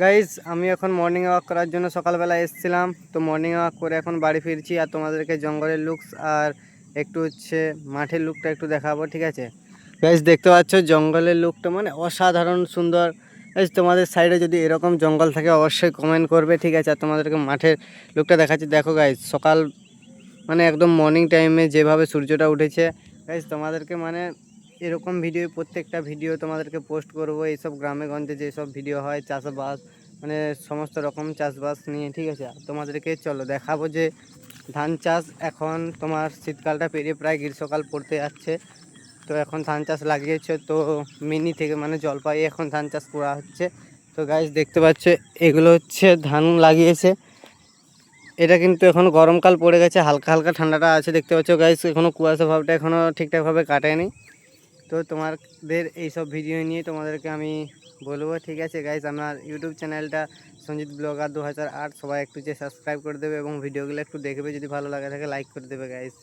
Guys আমি এখন morning walk করার জন্য সকালবেলা এসেছিলাম। তো মর্নিং ওয়াক করে এখন বাড়ি ফিরছি, আর তোমাদেরকে জঙ্গলের লুকস আর একটু মাঠের লুকটা একটু দেখাবো, ঠিক আছে। গাইজ দেখতে পাচ্ছ জঙ্গলের লুকটা মানে অসাধারণ সুন্দর। গাইজ তোমাদের সাইডে যদি এরকম জঙ্গল থাকে অবশ্যই কমেন্ট করবে, ঠিক আছে। আর তোমাদেরকে মাঠের লুকটা দেখাচ্ছি, দেখো গাইজ সকাল মানে একদম মর্নিং টাইমে যেভাবে সূর্যটা উঠেছে। গাইজ তোমাদেরকে মানে এরকম ভিডিও, প্রত্যেকটা ভিডিও তোমাদেরকে পোস্ট করব। এইসব গ্রামে গঞ্জে যেসব ভিডিও হয় চাষবাস, মানে সমস্ত রকম চাষবাস নিয়ে, ঠিক আছে। তোমাদেরকে চলো দেখাবো যে ধান চাষ এখন তোমার শীতকালটা পেরিয়ে প্রায় গ্রীষ্মকাল পড়তে যাচ্ছে। তো এখন ধান চাষ লাগিয়েছে, তো মিনি থেকে মানে জলপাই এখন ধান চাষ করা হচ্ছে। তো গাইজ দেখতে পাচ্ছে এগুলো ধান লাগিয়েছে। এটা কিন্তু এখন গরমকাল পড়ে গেছে, হালকা হালকা ঠান্ডাটা আছে দেখতে পাচ্ছ গাইস। এখনও কুয়াশা ভাবটা এখনও ঠিকঠাকভাবে কাটেনি। তো তোমাদের এইসব ভিডিও নিয়ে তোমাদেরকে আমি বলবো, ঠিক আছে গাইস। আমার ইউটিউব চ্যানেলটা সঞ্জিত ব্লগার 2008, সবাই একটু সাবস্ক্রাইব করে দেবে এবং ভিডিওগুলো একটু দেখবে, যদি ভালো লাগে থাকে লাইক করে দেবে গাইস।